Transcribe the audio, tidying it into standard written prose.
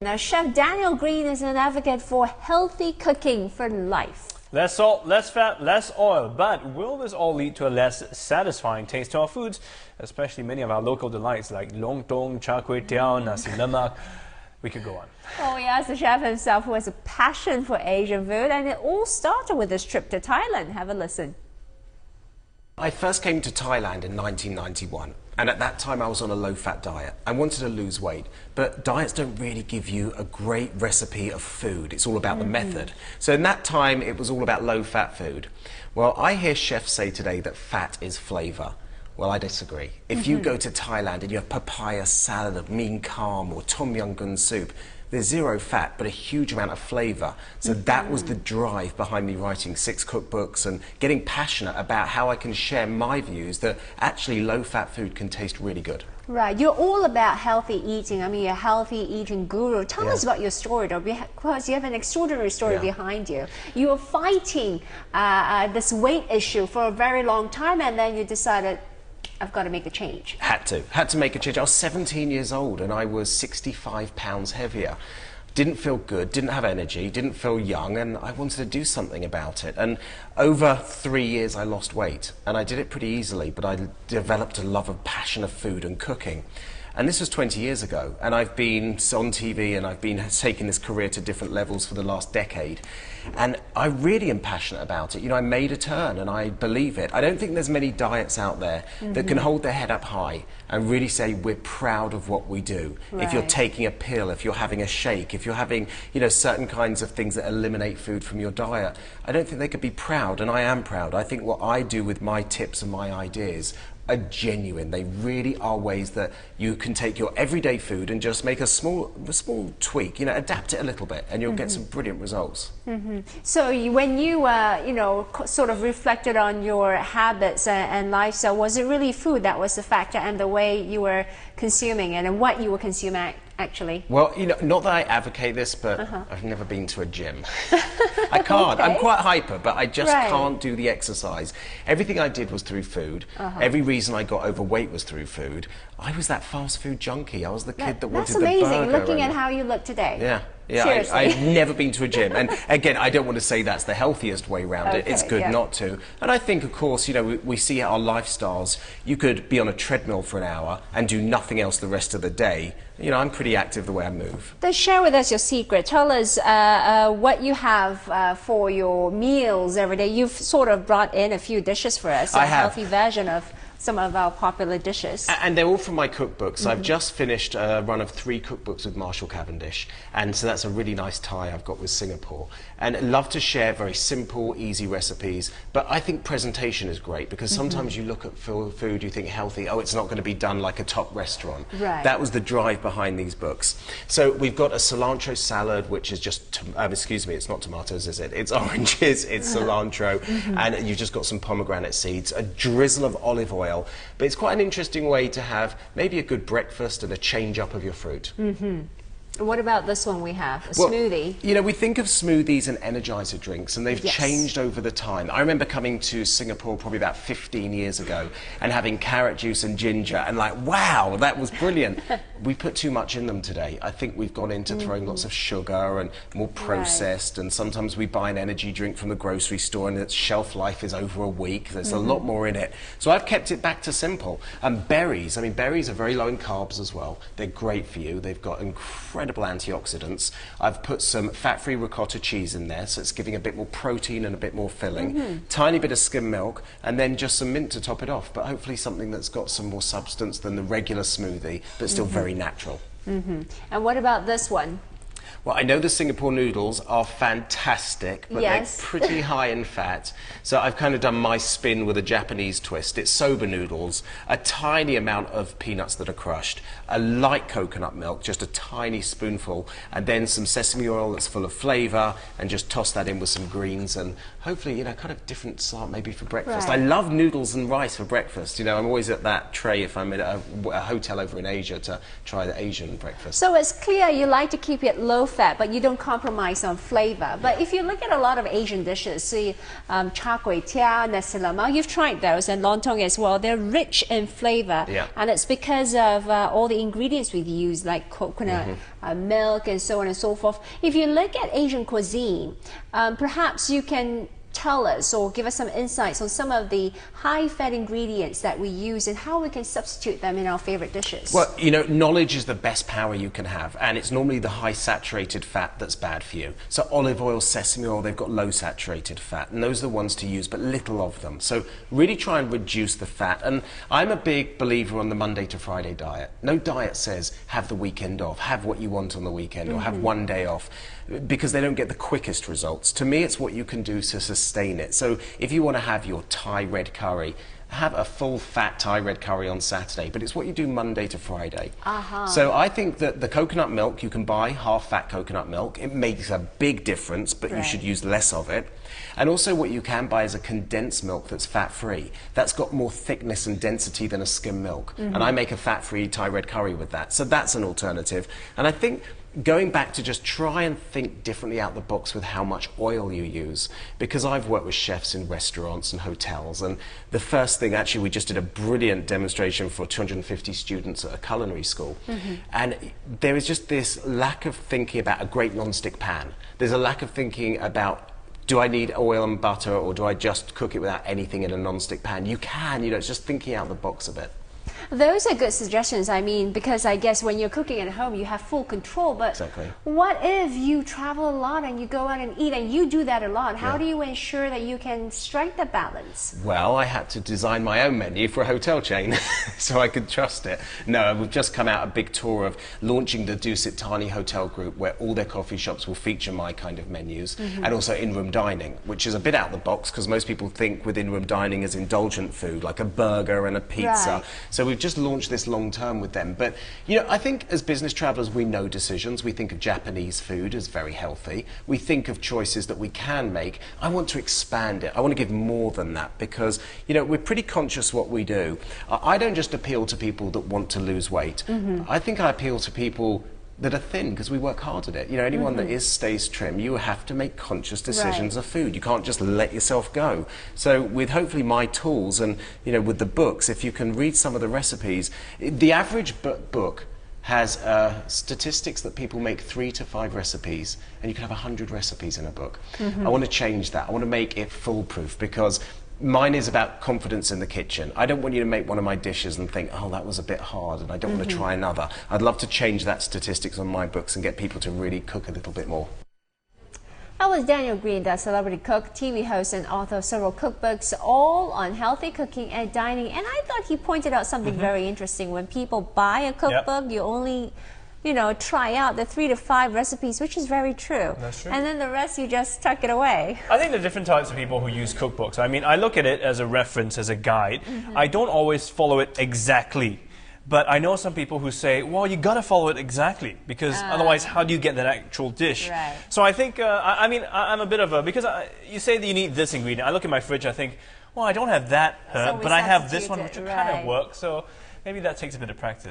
Now, Chef Daniel Green is an advocate for healthy cooking for life. Less salt, less fat, less oil. But will this all lead to a less satisfying taste to our foods? Especially many of our local delights like lontong, char kway teow, nasi lemak. We could go on. Oh, he asked the chef himself, who has a passion for Asian food, and it all started with his trip to Thailand. Have a listen. I first came to Thailand in 1991, and at that time I was on a low-fat diet. I wanted to lose weight, but diets don't really give you a great recipe of food. It's all about the method. So in that time, it was all about low-fat food. Well, I hear chefs say today that fat is flavour. Well, I disagree. If you go to Thailand and you have papaya salad of mein kham or tom yum goong soup, there's zero fat, but a huge amount of flavour. So that was the drive behind me writing 6 cookbooks and getting passionate about how I can share my views that actually low-fat food can taste really good. Right, you're all about healthy eating. I mean, you're a healthy eating guru. Tell us about your story, though, because you have an extraordinary story behind you. You were fighting this weight issue for a very long time, and then you decided, I've got to make a change. Had to make a change. I was 17 years old and I was 65 pounds heavier. Didn't feel good, didn't have energy, didn't feel young, and I wanted to do something about it. And over 3 years I lost weight, and I did it pretty easily, but I developed a love and passion of food and cooking. And this was 20 years ago, and I've been on TV and I've been taking this career to different levels for the last decade. And I really am passionate about it. You know, I made a turn and I believe it. I don't think there's many diets out there that can hold their head up high and really say we're proud of what we do. If you're taking a pill, if you're having a shake, if you're having, you know, certain kinds of things that eliminate food from your diet, I don't think they could be proud, and I am proud. I think what I do with my tips and my ideas are genuine. They really are ways that you can take your everyday food and just make a small tweak, you know, adapt it a little bit, and you'll get some brilliant results. So when you, you know, sort of reflected on your habits and lifestyle, was it really food that was the factor and the way you were consuming it and what you were consuming actually? Well, you know, not that I advocate this, but I've never been to a gym. I can't. I'm quite hyper, but I just can't do the exercise. Everything I did was through food. Every reason I got overweight was through food. I was that fast food junkie. I was the kid that wanted the burger. That's amazing, looking at how you look today. Yeah, I've never been to a gym. And again, I don't want to say that's the healthiest way around it. It's good not to. And I think, of course, you know, we see our lifestyles. You could be on a treadmill for an hour and do nothing else the rest of the day. You know, I'm pretty active the way I move. Then share with us your secret. Tell us what you have for your meals every day. You've sort of brought in a few dishes for us, a healthy version of some of our popular dishes. And they're all from my cookbooks. I've just finished a run of 3 cookbooks with Marshall Cavendish, and so that's a really nice tie I've got with Singapore. And I love to share very simple, easy recipes, but I think presentation is great because sometimes you look at food, you think healthy, oh, it's not going to be done like a top restaurant. That was the drive behind these books. So we've got a cilantro salad, which is just, excuse me, it's not tomatoes, is it? It's oranges, it's cilantro, and you've just got some pomegranate seeds, a drizzle of olive oil. But it's quite an interesting way to have maybe a good breakfast and a change up of your fruit. What about this one we have, a smoothie? You know, we think of smoothies and energizer drinks, and they've changed over the time. I remember coming to Singapore probably about 15 years ago and having carrot juice and ginger and like, wow, that was brilliant. We put too much in them today. I think we've gone into throwing lots of sugar and more processed, and sometimes we buy an energy drink from the grocery store and its shelf life is over a week. There's a lot more in it. So I've kept it back to simple. And berries, I mean, berries are very low in carbs as well. They're great for you. They've got incredible antioxidants. I've put some fat-free ricotta cheese in there, so it's giving a bit more protein and a bit more filling. Tiny bit of skim milk, and then just some mint to top it off, but hopefully something that's got some more substance than the regular smoothie, but still very natural. And what about this one? Well, I know the Singapore noodles are fantastic, but they're pretty high in fat. So I've kind of done my spin with a Japanese twist. It's soba noodles, a tiny amount of peanuts that are crushed, a light coconut milk, just a tiny spoonful, and then some sesame oil that's full of flavour, and just toss that in with some greens, and hopefully, you know, kind of different slant maybe for breakfast. I love noodles and rice for breakfast. You know, I'm always at that tray if I'm at a hotel over in Asia to try the Asian breakfast. So it's clear you like to keep it low low fat, but you don't compromise on flavor. But if you look at a lot of Asian dishes, see char kway teow, nasi lemak, you've tried those, and lontong as well. They're rich in flavor, and it's because of all the ingredients we've used, like coconut milk and so on and so forth. If you look at Asian cuisine, perhaps you can tell us or give us some insights on some of the high-fat ingredients that we use and how we can substitute them in our favorite dishes. Well, you know, knowledge is the best power you can have, and it's normally the high saturated fat that's bad for you. So olive oil, sesame oil, they've got low saturated fat, and those are the ones to use, but little of them. So really try and reduce the fat. And I'm a big believer on the Monday to Friday diet. No diet says have the weekend off, have what you want on the weekend, or have one day off, because they don't get the quickest results. To me, it's what you can do to sustain it. So if you want to have your Thai red curry, have a full fat Thai red curry on Saturday, but it's what you do Monday to Friday. So I think that the coconut milk, you can buy half fat coconut milk. It makes a big difference, but you should use less of it. And also what you can buy is a condensed milk that's fat-free. That's got more thickness and density than a skim milk. And I make a fat-free Thai red curry with that. So that's an alternative. And I think going back to just try and think differently out the box with how much oil you use, because I've worked with chefs in restaurants and hotels, and the first thing, actually we just did a brilliant demonstration for 250 students at a culinary school, and there is just this lack of thinking about a great non-stick pan. There's a lack of thinking about, do I need oil and butter, or do I just cook it without anything in a non-stick pan? You can, you know, it's just thinking out the box a bit. Those are good suggestions. I mean, because I guess when you're cooking at home, you have full control. But what if you travel a lot and you go out and eat, and you do that a lot? How do you ensure that you can strike the balance? Well, I had to design my own menu for a hotel chain so I could trust it. No, we've just come out a big tour of launching the Dusit Thani Hotel Group, where all their coffee shops will feature my kind of menus, and also in-room dining, which is a bit out the box because most people think with in-room dining as indulgent food, like a burger and a pizza. So we've just launched this long term with them. But you know, I think as business travelers we know decisions. We think of Japanese food as very healthy. We think of choices that we can make. I want to expand it. I want to give more than that, because you know, we're pretty conscious what we do. I don't just appeal to people that want to lose weight. I think I appeal to people that are thin because we work hard at it. You know, anyone that stays trim, you have to make conscious decisions of food. You can't just let yourself go. So with hopefully my tools and, you know, with the books, if you can read some of the recipes, the average book has statistics that people make 3 to 5 recipes, and you can have 100 recipes in a book. I want to change that. I want to make it foolproof, because mine is about confidence in the kitchen. I don't want you to make one of my dishes and think, oh, that was a bit hard and I don't want to try another. I'd love to change that statistics on my books and get people to really cook a little bit more. That was Daniel Green, the celebrity cook, TV host, and author of several cookbooks, all on healthy cooking and dining. And I thought he pointed out something very interesting. When people buy a cookbook, you only, you know, try out the 3 to 5 recipes, which is very true. That's true. And then the rest you just tuck it away. I think there are different types of people who use cookbooks. I mean, I look at it as a reference, as a guide. I don't always follow it exactly. But I know some people who say, well, you got to follow it exactly, because otherwise how do you get that actual dish? So I think, I mean, I'm a bit of a, because you say that you need this ingredient. I look at my fridge, I think, well, I don't have that herb, but I have this one, which kind of works. So maybe that takes a bit of practice.